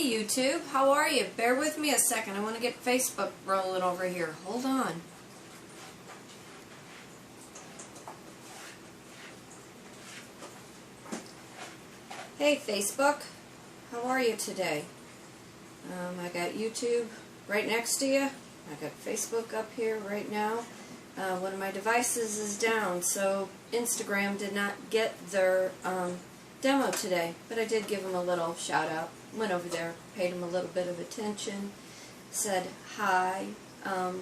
Hey YouTube, how are you? Bear with me a second. I want to get Facebook rolling over here. Hold on. Hey Facebook, how are you today? I got YouTube right next to you. I got Facebook up here right now. One of my devices is down, so Instagram did not get their demo today, but I did give them a little shout out. Went over there, paid them a little bit of attention, said hi.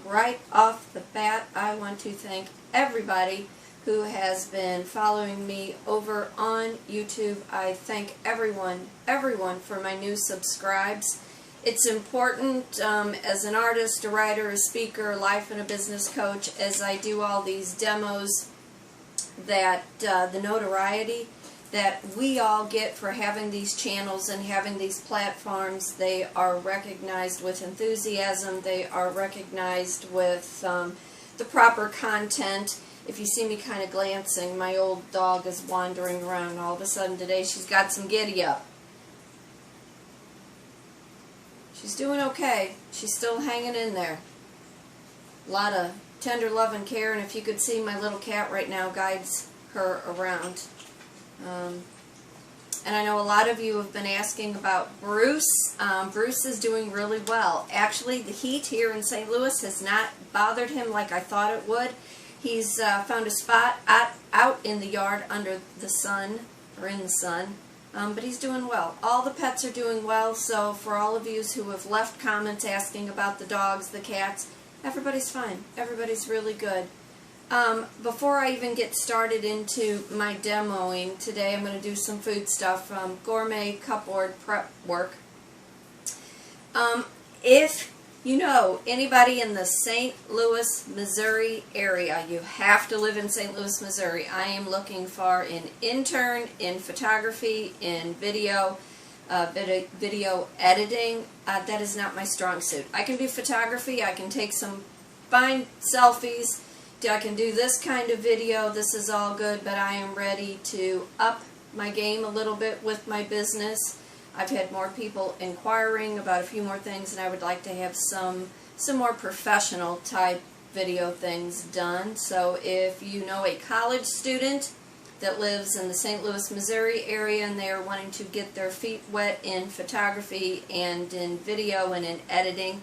Right off the bat, I want to thank everybody who has been following me over on YouTube. I thank everyone for my new subscribes. It's important as an artist, a writer, a speaker, a life and a business coach, as I do all these demos, that the notoriety that we all get for having these channels and having these platforms, they are recognized with enthusiasm, they are recognized with the proper content. If you see me kind of glancing, my old dog is wandering around. All of a sudden today she's got some giddy up. She's doing okay. She's still hanging in there. A lot of tender love and care, and if you could see, my little cat right now guides her around. And I know a lot of you have been asking about Bruce. Bruce is doing really well. Actually, the heat here in St. Louis has not bothered him like I thought it would. He's found a spot out in the yard under the sun, or in the sun, but he's doing well. All the pets are doing well, so for all of you who have left comments asking about the dogs, the cats, everybody's fine. Everybody's really good. Before I even get started into my demoing, today I'm going to do some food stuff, gourmet cupboard prep work. If you know anybody in the St. Louis, Missouri area, you have to live in St. Louis, Missouri. I am looking for an intern in photography, in video, video editing. That is not my strong suit. I can do photography, I can take some fine selfies, I can do this kind of video, this is all good, but I am ready to up my game a little bit with my business. I've had more people inquiring about a few more things, and I would like to have some more professional type video things done. So if you know a college student that lives in the St. Louis, Missouri area, and they are wanting to get their feet wet in photography and in video and in editing,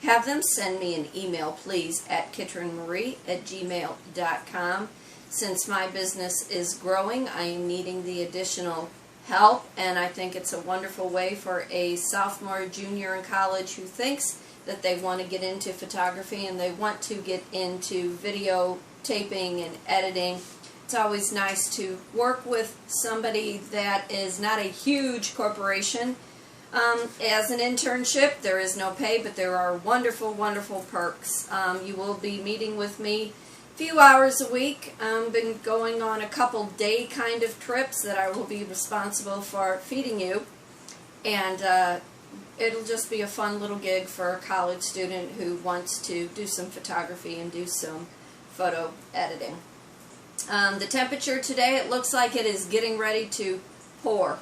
have them send me an email, please, at kitrynmarie@gmail.com. Since my business is growing, I am needing the additional help, and I think it's a wonderful way for a sophomore, junior in college who thinks that they want to get into photography and they want to get into video taping and editing. It's always nice to work with somebody that is not a huge corporation. As an internship, there is no pay, but there are wonderful, wonderful perks. You will be meeting with me a few hours a week. I've been going on a couple day kind of trips that I will be responsible for feeding you. And it'll just be a fun little gig for a college student who wants to do some photography and do some photo editing. The temperature today, it looks like it is getting ready to pour.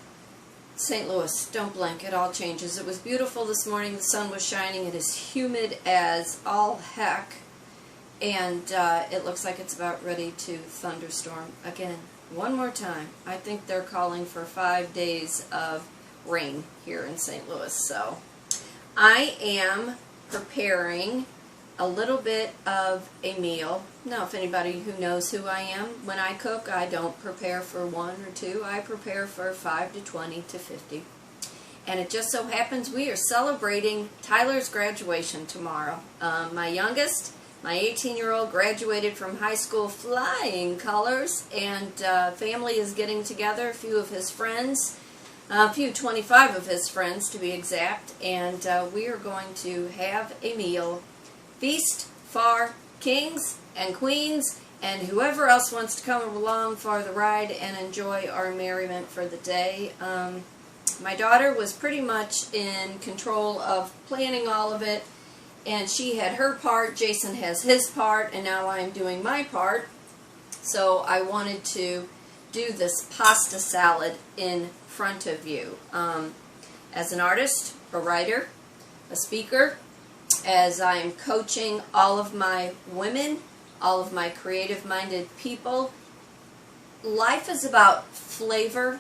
St. Louis, don't blink, it all changes. It was beautiful this morning, the sun was shining, it is humid as all heck, and it looks like it's about ready to thunderstorm again. One more time. I think they're calling for 5 days of rain here in St. Louis, so I am preparing a little bit of a meal. Now, if anybody who knows who I am, when I cook, I don't prepare for 1 or 2. I prepare for 5 to 20 to 50. And it just so happens we are celebrating Tyler's graduation tomorrow. My youngest, my 18-year-old, graduated from high school flying colors, and family is getting together, a few of his friends, a few 25 of his friends to be exact, and we are going to have a meal. Feast for kings and queens and whoever else wants to come along for the ride and enjoy our merriment for the day. My daughter was pretty much in control of planning all of it, and she had her part, Jason has his part, and now I'm doing my part. So I wanted to do this pasta salad in front of you. as an artist, a writer, a speaker, as I am coaching all of my women, all of my creative-minded people. Life is about flavor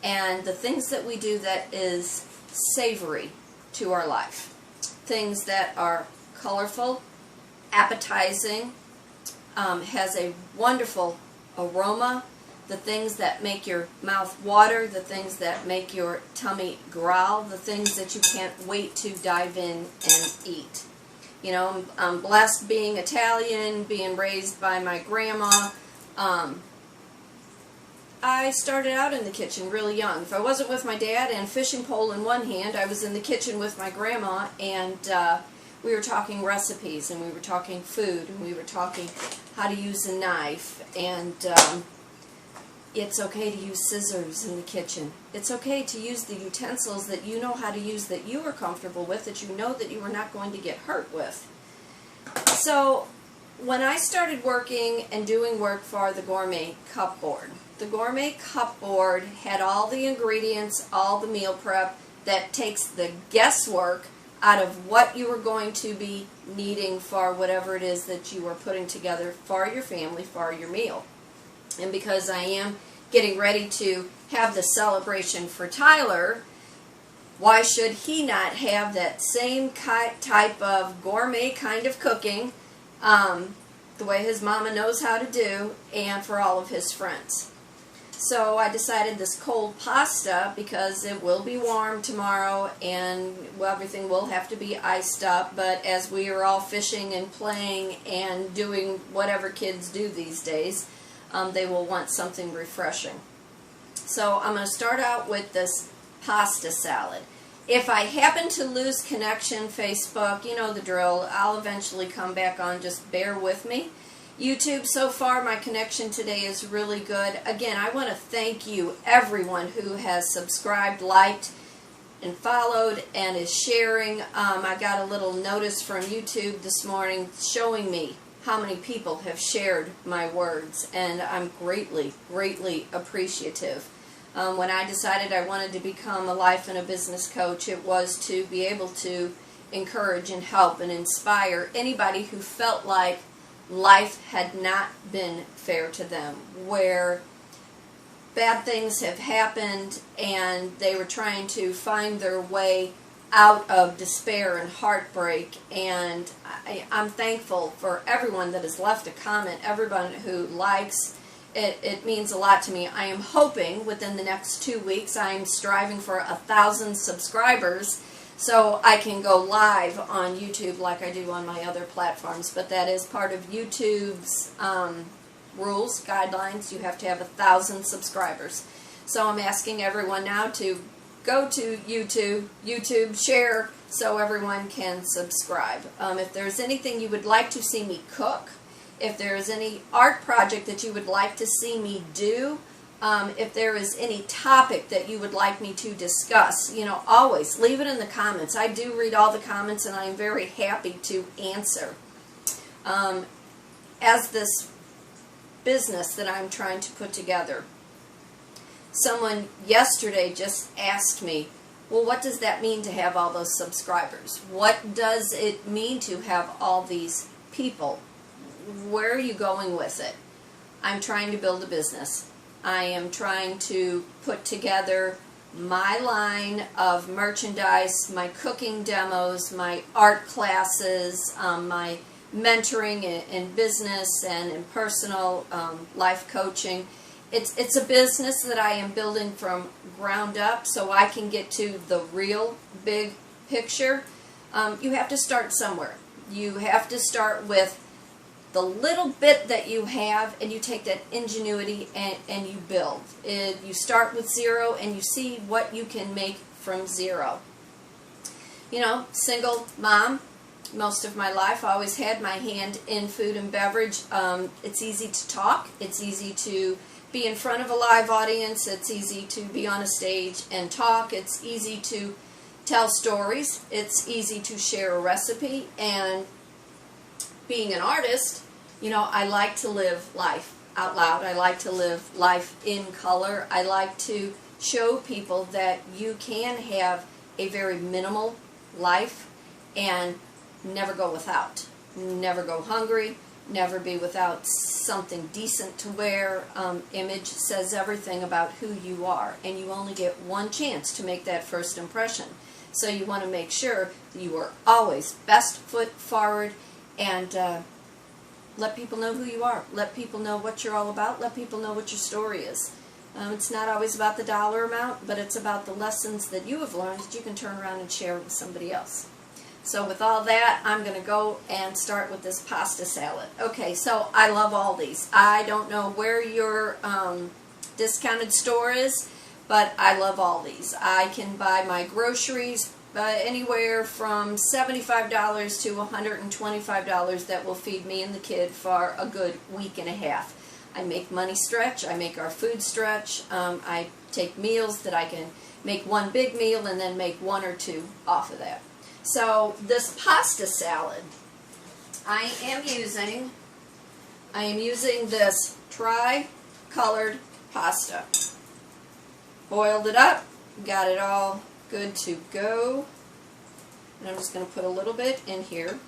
and the things that we do that is savory to our life. Things that are colorful, appetizing, has a wonderful aroma, the things that make your mouth water, the things that make your tummy growl, the things that you can't wait to dive in and eat. You know, I'm blessed being Italian, being raised by my grandma. I started out in the kitchen really young. If I wasn't with my dad and fishing pole in one hand, I was in the kitchen with my grandma, and we were talking recipes, and we were talking food, and we were talking how to use a knife, and it's okay to use scissors in the kitchen. It's okay to use the utensils that you know how to use, that you are comfortable with, that you know that you are not going to get hurt with. So when I started working and doing work for the Gourmet Cupboard, the Gourmet Cupboard had all the ingredients, all the meal prep that takes the guesswork out of what you were going to be needing for whatever it is that you are putting together for your family, for your meal. And because I am getting ready to have the celebration for Tyler, why should he not have that same type of gourmet kind of cooking, the way his mama knows how to do, and for all of his friends? So I decided this cold pasta, because it will be warm tomorrow and everything will have to be iced up, but as we are all fishing and playing and doing whatever kids do these days, they will want something refreshing. So I'm going to start out with this pasta salad. If I happen to lose connection, Facebook, you know the drill, I'll eventually come back on, just bear with me. YouTube, so far my connection today is really good. Again, I want to thank you, everyone who has subscribed, liked, and followed and is sharing. I got a little notice from YouTube this morning showing me how many people have shared my words, and I'm greatly, greatly appreciative. When I decided I wanted to become a life and a business coach, it was to be able to encourage and help and inspire anybody who felt like life had not been fair to them, where bad things have happened and they were trying to find their way out of despair and heartbreak. And I'm thankful for everyone that has left a comment, everyone who likes. It means a lot to me. I am hoping within the next 2 weeks, I'm striving for 1,000 subscribers so I can go live on YouTube like I do on my other platforms. But that is part of YouTube's rules, guidelines. You have to have 1,000 subscribers. So I'm asking everyone now to go to YouTube, share, so everyone can subscribe. If there's anything you would like to see me cook, if there is any art project that you would like to see me do, if there is any topic that you would like me to discuss, you know, always leave it in the comments. I do read all the comments and I'm very happy to answer. As this business that I'm trying to put together, someone yesterday just asked me, well, what does that mean to have all those subscribers? What does it mean to have all these people? Where are you going with it? I'm trying to build a business. I am trying to put together my line of merchandise, my cooking demos, my art classes, my mentoring in business and in personal life coaching. It's a business that I am building from ground up so I can get to the real big picture. You have to start somewhere. You have to start with the little bit that you have, and you take that ingenuity and you build. You start with zero and you see what you can make from zero. You know, single mom, most of my life, I always had my hand in food and beverage. It's easy to talk. It's easy to be in front of a live audience. It's easy to be on a stage and talk. It's easy to tell stories. It's easy to share a recipe. And being an artist, you know, I like to live life out loud. I like to live life in color. I like to show people that you can have a very minimal life and never go without. Never go hungry, never be without something decent to wear. Image says everything about who you are, and you only get one chance to make that first impression. So you want to make sure that you are always best foot forward, and let people know who you are. Let people know what you're all about. Let people know what your story is. It's not always about the dollar amount, but it's about the lessons that you have learned that you can turn around and share with somebody else. So with all that, I'm going to go and start with this pasta salad. Okay, so I love all these. I don't know where your discounted store is, but I love all these. I can buy my groceries anywhere from $75 to $125 that will feed me and the kid for a good week and a half. I make money stretch. I make our food stretch. I take meals that I can make one big meal and then make one or two off of that. So this pasta salad, I am using this tri-colored pasta. Boiled it up, got it all good to go. And I'm just going to put a little bit in here.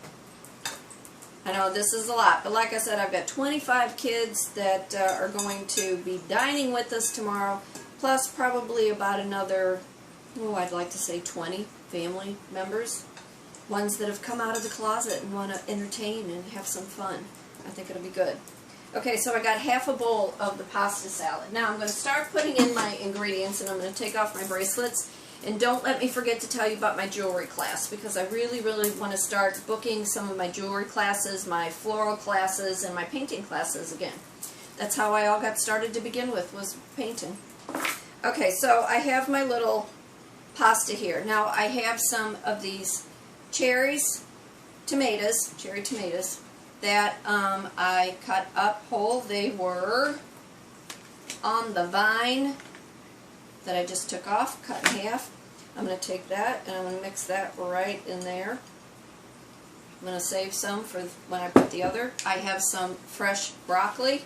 I know this is a lot, but like I said, I've got 25 kids that are going to be dining with us tomorrow, plus probably about another, I'd like to say 20 family members, ones that have come out of the closet and want to entertain and have some fun. I think it'll be good. Okay, so I got half a bowl of the pasta salad. Now I'm going to start putting in my ingredients, and I'm going to take off my bracelets. And don't let me forget to tell you about my jewelry class, because I really, really want to start booking some of my jewelry classes, my floral classes, and my painting classes again. That's how I all got started to begin with, was painting. Okay, so I have my little pasta here. Now I have some of these cherry tomatoes, that I cut up whole. They were on the vine that I just took off, cut in half. I'm going to take that and I'm going to mix that right in there. I'm going to save some for when I put the other. I have some fresh broccoli.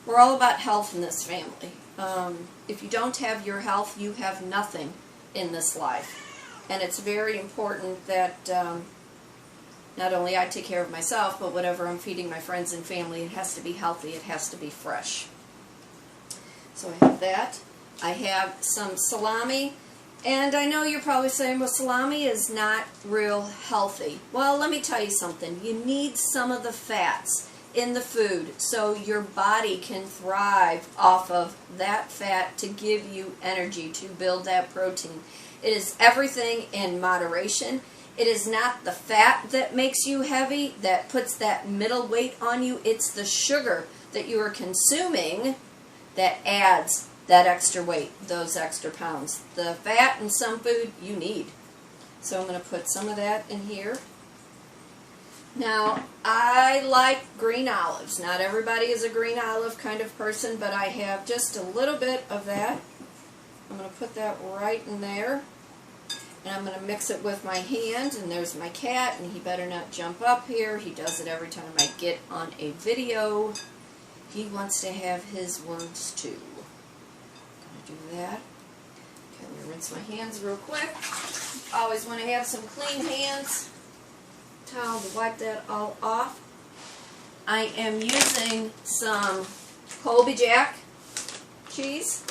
We're all about health in this family. If you don't have your health, you have nothing in this life. And it's very important that not only I take care of myself, but whatever I'm feeding my friends and family, it has to be healthy, it has to be fresh. So I have that. I have some salami, and I know you're probably saying, well, salami is not real healthy. Well, let me tell you something. You need some of the fats in the food so your body can thrive off of that fat to give you energy, to build that protein. It is everything in moderation. It is not the fat that makes you heavy, that puts that middle weight on you. It's the sugar that you are consuming that adds that extra weight, those extra pounds. The fat in some food you need. So I'm going to put some of that in here. Now, I like green olives. Not everybody is a green olive kind of person, but I have just a little bit of that. I'm going to put that right in there. And I'm going to mix it with my hand, and there's my cat, and he better not jump up here. He does it every time I get on a video. He wants to have his words too. I'm going to do that. Okay, I'm going to rinse my hands real quick. Always want to have some clean hands. Towel to wipe that all off. I am using some Colby Jack cheese.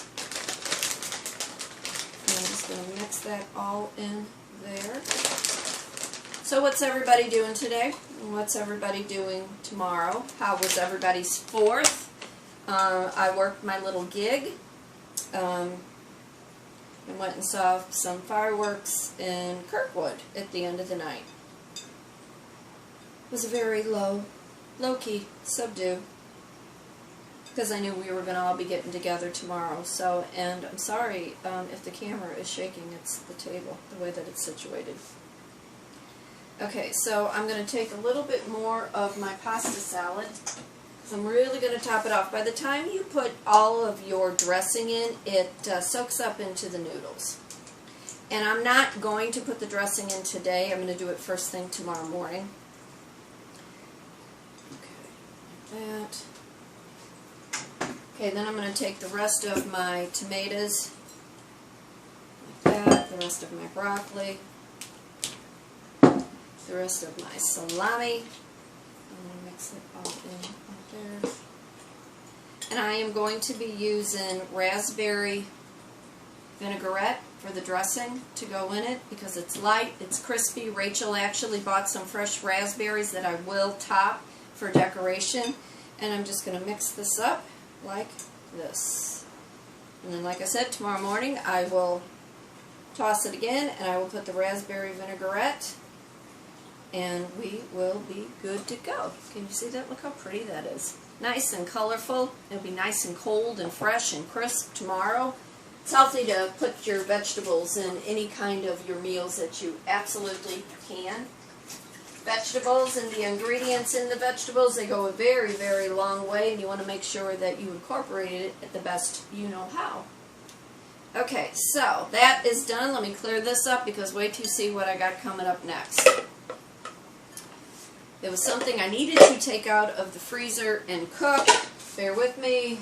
I'm just going to mix that all in there. So what's everybody doing today? And what's everybody doing tomorrow? How was everybody's 4th? I worked my little gig. I went and saw some fireworks in Kirkwood at the end of the night. It was a very low-key, subdue, because I knew we were going to all be getting together tomorrow. So, and I'm sorry if the camera is shaking. It's the table, the way that it's situated. Okay, so I'm going to take a little bit more of my pasta salad, because I'm really going to top it off. By the time you put all of your dressing in, it soaks up into the noodles. And I'm not going to put the dressing in today. I'm going to do it first thing tomorrow morning. Okay, like that. Okay, then I'm going to take the rest of my tomatoes the rest of my broccoli, the rest of my salami. I'm going to mix it all in up there. And I am going to be using raspberry vinaigrette for the dressing to go in it because it's light, it's crispy. Rachel actually bought some fresh raspberries that I will top for decoration. And I'm just going to mix this up like this. And then, like I said, tomorrow morning I will toss it again and I will put the raspberry vinaigrette and we will be good to go. Can you see that? Look how pretty that is. Nice and colorful. It'll be nice and cold and fresh and crisp tomorrow. It's healthy to put your vegetables in any kind of your meals that you absolutely can. Vegetables and the ingredients in the vegetables, they go a very, very long way, and you want to make sure that you incorporate it at the best you know how. Okay, so that is done. Let me clear this up because wait till you see what I got coming up next. It was something I needed to take out of the freezer and cook. Bear with me.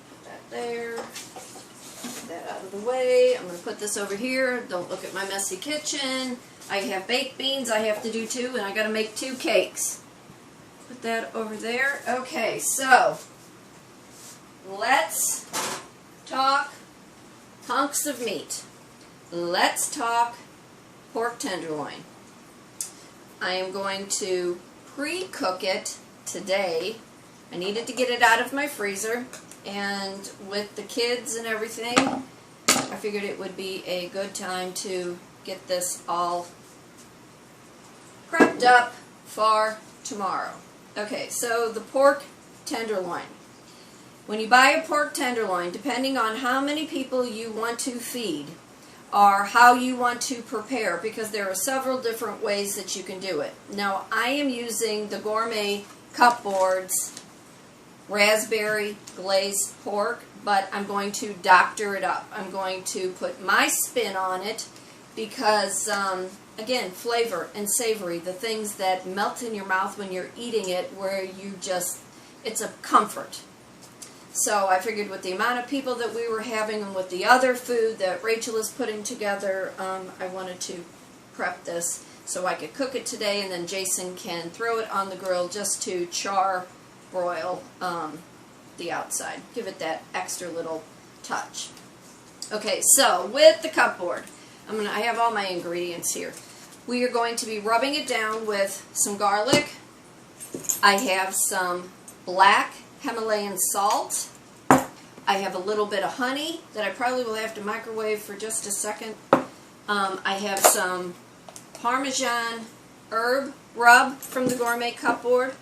Put that there. Get that out of the way. I'm going to put this over here. Don't look at my messy kitchen. I have baked beans I have to do too, and I got to make 2 cakes. Put that over there. Okay, so let's talk hunks of meat. Let's talk pork tenderloin. I am going to pre-cook it today. I needed to get it out of my freezer, and with the kids and everything, I figured it would be a good time to get this all prepped up for tomorrow. Okay, so the pork tenderloin. When you buy a pork tenderloin, depending on how many people you want to feed or how you want to prepare, because there are several different ways that you can do it. Now, I am using the Gourmet Cupboard's raspberry glazed pork, but I'm going to doctor it up. I'm going to put my spin on it because, again, flavor and savory, the things that melt in your mouth when you're eating it, where you just, it's a comfort. So I figured with the amount of people that we were having and with the other food that Rachel is putting together, I wanted to prep this so I could cook it today, and then Jason can throw it on the grill just to char broil the outside. Give it that extra little touch. Okay, so with the cupboard, I have all my ingredients here. We are going to be rubbing it down with some garlic. I have some black Himalayan salt. I have a little bit of honey that I probably will have to microwave for just a second. I have some Parmesan herb rub from the Gourmet Cupboard.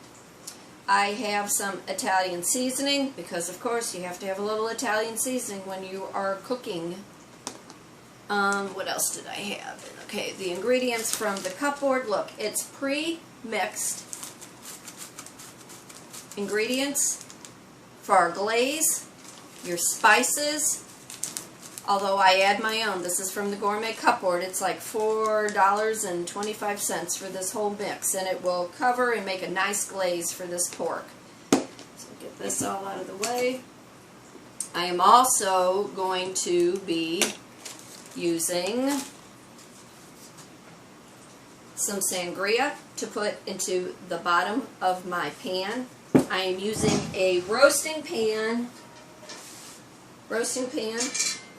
I have some Italian seasoning, because of course you have to have a little Italian seasoning when you are cooking. What else did I have? Okay, the ingredients from the cupboard. Look, it's pre-mixed ingredients for our glaze, your spices, although I add my own. This is from the Gourmet Cupboard. It's like $4.25 for this whole mix, and it will cover and make a nice glaze for this pork. So get this all out of the way. I am also going to be using some sangria to put into the bottom of my pan. I am using a roasting pan,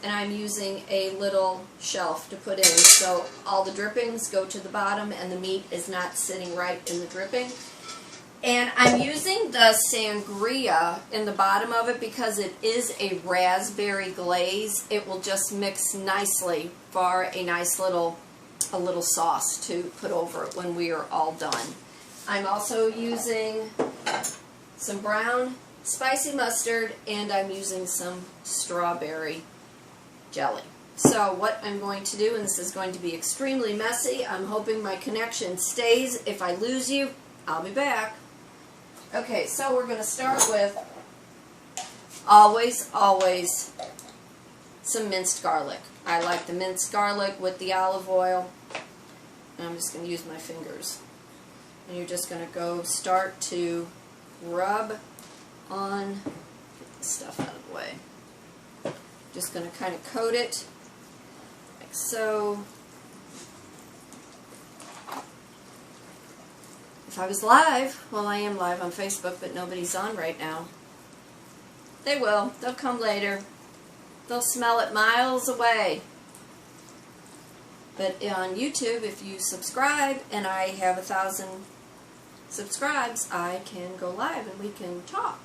and I'm using a little shelf to put in, so all the drippings go to the bottom and the meat is not sitting right in the dripping. And I'm using the sangria in the bottom of it because it is a raspberry glaze. It will just mix nicely for a nice little sauce to put over it when we are all done. I'm also using some brown spicy mustard, and I'm using some strawberry jelly. So what I'm going to do, and this is going to be extremely messy, I'm hoping my connection stays. If I lose you, I'll be back. Okay, so we're going to start with always some minced garlic. I like the minced garlic with the olive oil. And I'm just going to use my fingers. And you're just going to start to rub on, get the stuff out of the way. Just going to kind of coat it. So if I was live, well, I am live on Facebook, but nobody's on right now. They will. They'll come later. They'll smell it miles away. But on YouTube, if you subscribe and I have 1,000 subscribes, I can go live and we can talk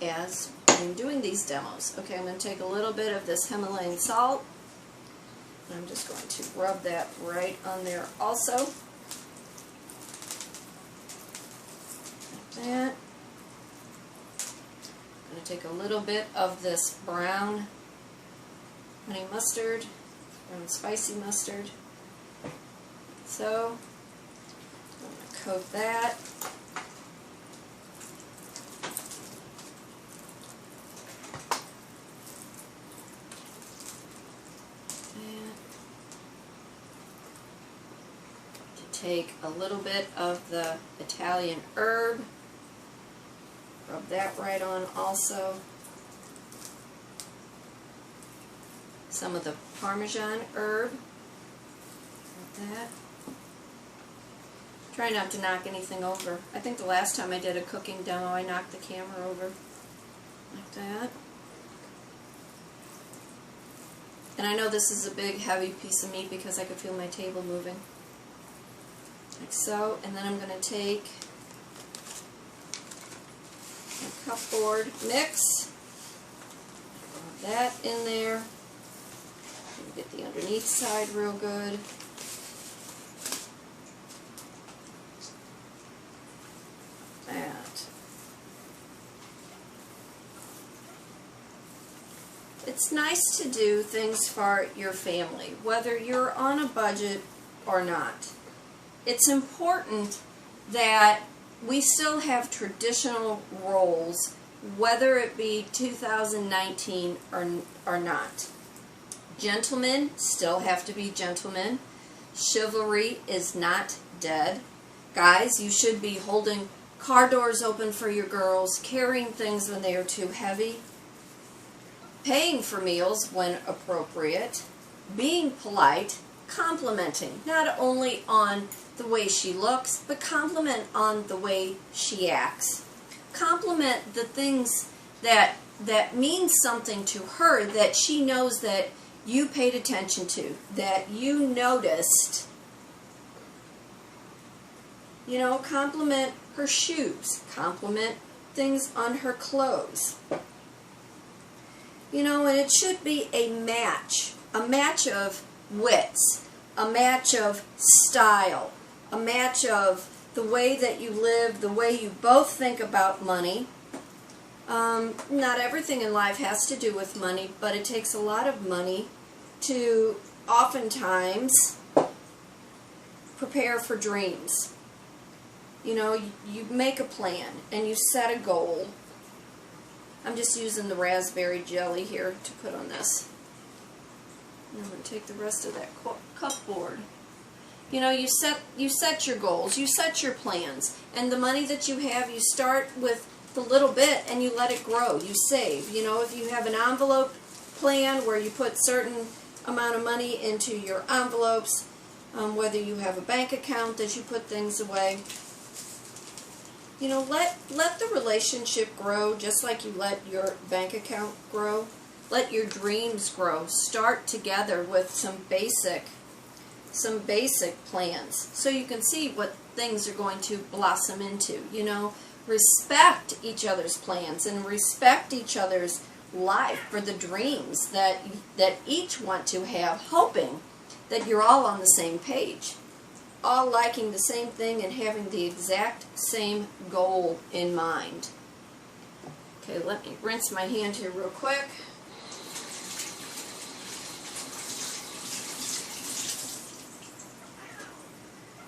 as I'm doing these demos. Okay, I'm going to take a little bit of this Himalayan salt. And I'm just going to rub that right on there also. Like that. I'm going to take a little bit of this brown honey mustard, brown spicy mustard. So, I'm going to coat that. Take a little bit of the Italian herb, rub that right on also. Some of the Parmesan herb, rub that. Try not to knock anything over. I think the last time I did a cooking demo I knocked the camera over, like that. And I know this is a big heavy piece of meat because I could feel my table moving. Like so, and then I'm going to take a cupboard mix, put that in there, get the underneath side real good. That. It's nice to do things for your family, whether you're on a budget or not. It's important that we still have traditional roles, whether it be 2019 or not. Gentlemen still have to be gentlemen. Chivalry is not dead. Guys, you should be holding car doors open for your girls, carrying things when they are too heavy, paying for meals when appropriate, being polite, complimenting, not only on the way she looks, but compliment on the way she acts. Compliment the things that mean something to her, that she knows that you paid attention to, that you noticed. You know, compliment her shoes, compliment things on her clothes. You know, and it should be a match of wits, a match of style, a match of the way that you live, the way you both think about money. Not everything in life has to do with money, but it takes a lot of money to oftentimes prepare for dreams. You know, you make a plan and you set a goal. I'm just using the raspberry jelly here to put on this. And I'm going to take the rest of that cupboard. You know, you set your goals, you set your plans, and the money that you have, you start with the little bit and you let it grow. You save. You know, if you have an envelope plan where you put certain amount of money into your envelopes, whether you have a bank account that you put things away, you know, let the relationship grow just like you let your bank account grow. Let your dreams grow. Start together with some basic plans so you can see what things are going to blossom into. You know, respect each other's plans and respect each other's life for the dreams that each want to have, hoping that you're all on the same page, all liking the same thing and having the exact same goal in mind. Okay, let me rinse my hand here real quick.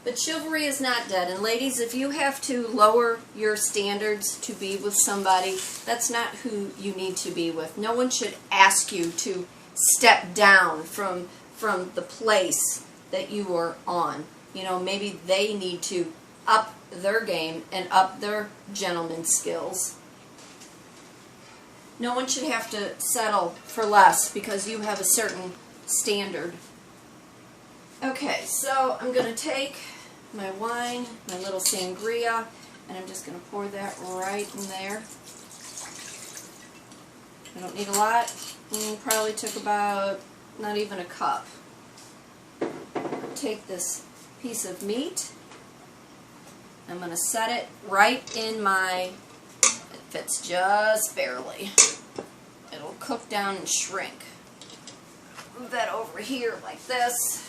But chivalry is not dead. And ladies, if you have to lower your standards to be with somebody, that's not who you need to be with. No one should ask you to step down from the place that you are on. You know, maybe they need to up their game and up their gentleman's skills. No one should have to settle for less because you have a certain standard. Okay, so I'm going to take my wine, my little sangria, and I'm just going to pour that right in there. I don't need a lot. Probably took about not even a cup. Take this piece of meat. I'm going to set it right in my, it fits just barely. It'll cook down and shrink. Move that over here like this.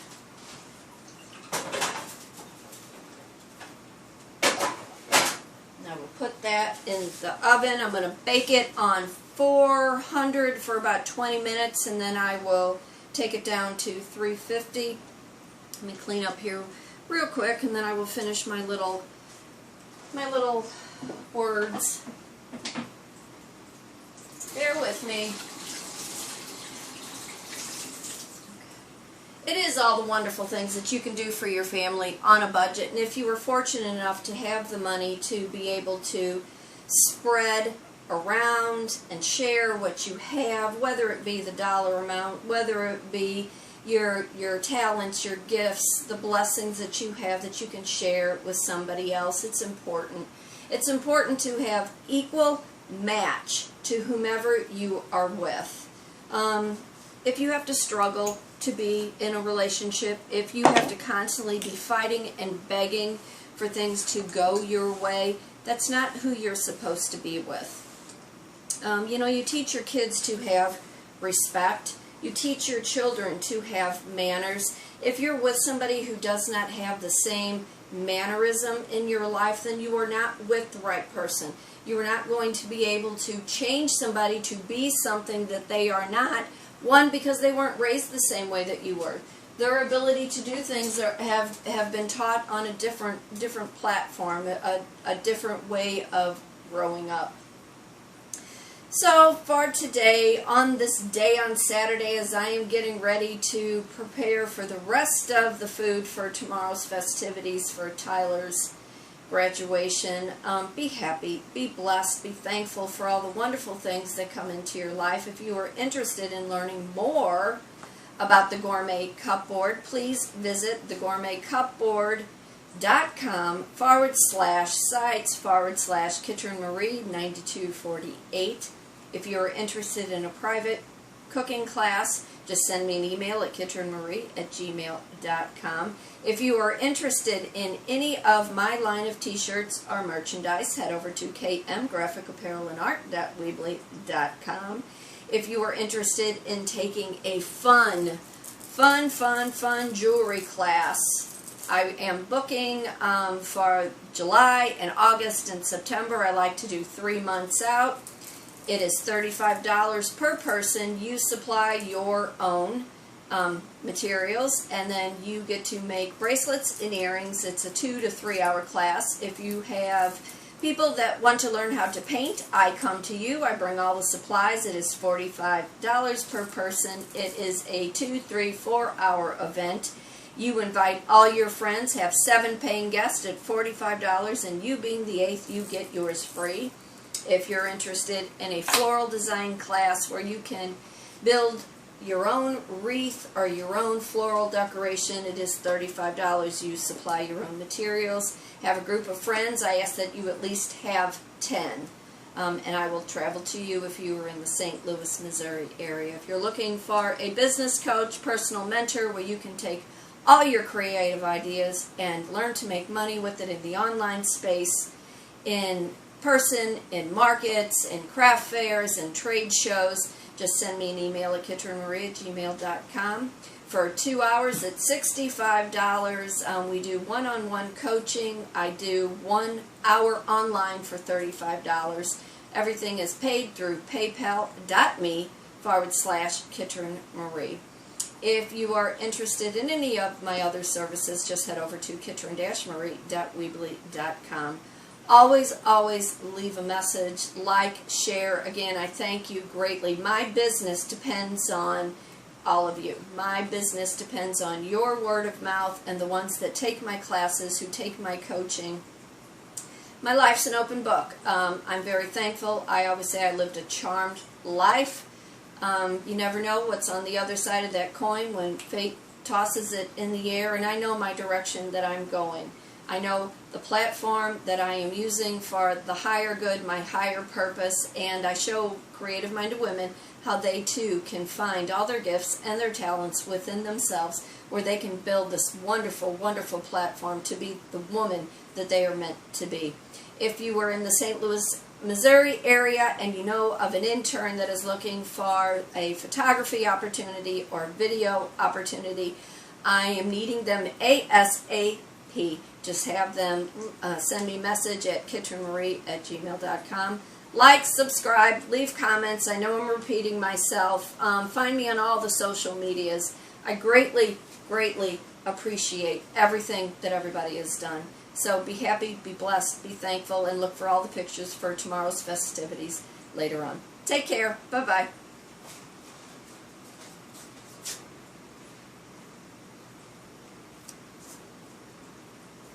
Now we'll put that in the oven. I'm going to bake it on 400 for about 20 minutes, and then I will take it down to 350. Let me clean up here real quick, and then I will finish my little words. Bear with me. It is all the wonderful things that you can do for your family on a budget, and if you were fortunate enough to have the money to be able to spread around and share what you have, whether it be the dollar amount, whether it be your talents, your gifts, the blessings that you have that you can share with somebody else, it's important. It's important to have equal match to whomever you are with. If you have to struggle to be in a relationship, if you have to constantly be fighting and begging for things to go your way, that's not who you're supposed to be with. You know, you teach your kids to have respect. You teach your children to have manners. If you're with somebody who does not have the same mannerism in your life, then you are not with the right person. You are not going to be able to change somebody to be something that they are not. One, because they weren't raised the same way that you were. Their ability to do things have been taught on a different platform, a different way of growing up. So for today, on this day on Saturday, as I am getting ready to prepare for the rest of the food for tomorrow's festivities for Tyler's graduation, be happy, be blessed, be thankful for all the wonderful things that come into your life. If you are interested in learning more about the Gourmet Cupboard, please visit thegourmetcupboard.com/sites/Kitryn Marie 9248. If you are interested in a private cooking class, just send me an email at kitrynmarie@gmail.com. If you are interested in any of my line of t-shirts or merchandise, head over to kmgraphicapparellandart.weebly.com. If you are interested in taking a fun jewelry class, I am booking for July and August and September. I like to do 3 months out. It is $35 per person. You supply your own materials, and then you get to make bracelets and earrings. It's a 2 to 3 hour class. If you have people that want to learn how to paint, I come to you. I bring all the supplies. It is $45 per person. It is a 2, 3, 4 hour event. You invite all your friends, have 7 paying guests at $45, and you being the 8th, you get yours free. If you're interested in a floral design class where you can build your own wreath or your own floral decoration, it is $35. You supply your own materials. Have a group of friends. I ask that you at least have 10. And I will travel to you if you are in the St. Louis, Missouri area. If you're looking for a business coach, personal mentor, where you can take all your creative ideas and learn to make money with it in the online space, in person, in markets, in craft fairs, and trade shows, just send me an email at kitrynmarie@gmail.com. For 2 hours at $65, we do one-on-one coaching. I do 1 hour online for $35. Everything is paid through paypal.me/Kitryn Marie. If you are interested in any of my other services, just head over to kitryn-marie.weebly.com. Always, always leave a message, like, share. Again, I thank you greatly. My business depends on all of you. My business depends on your word of mouth and the ones that take my classes, who take my coaching. My life's an open book. I'm very thankful. I always say I lived a charmed life. You never know what's on the other side of that coin when fate tosses it in the air, and I know my direction that I'm going. I know the platform that I am using for the higher good, my higher purpose, and I show creative-minded women how they too can find all their gifts and their talents within themselves, where they can build this wonderful, wonderful platform to be the woman that they are meant to be. If you were in the St. Louis, Missouri area and you know of an intern that is looking for a photography opportunity or video opportunity, I am needing them ASAP. Just have them send me a message at kitrynmarie@gmail.com. Like, subscribe, leave comments. I know I'm repeating myself. Find me on all the social medias. I greatly, greatly appreciate everything that everybody has done. So be happy, be blessed, be thankful, and look for all the pictures for tomorrow's festivities later on. Take care. Bye-bye.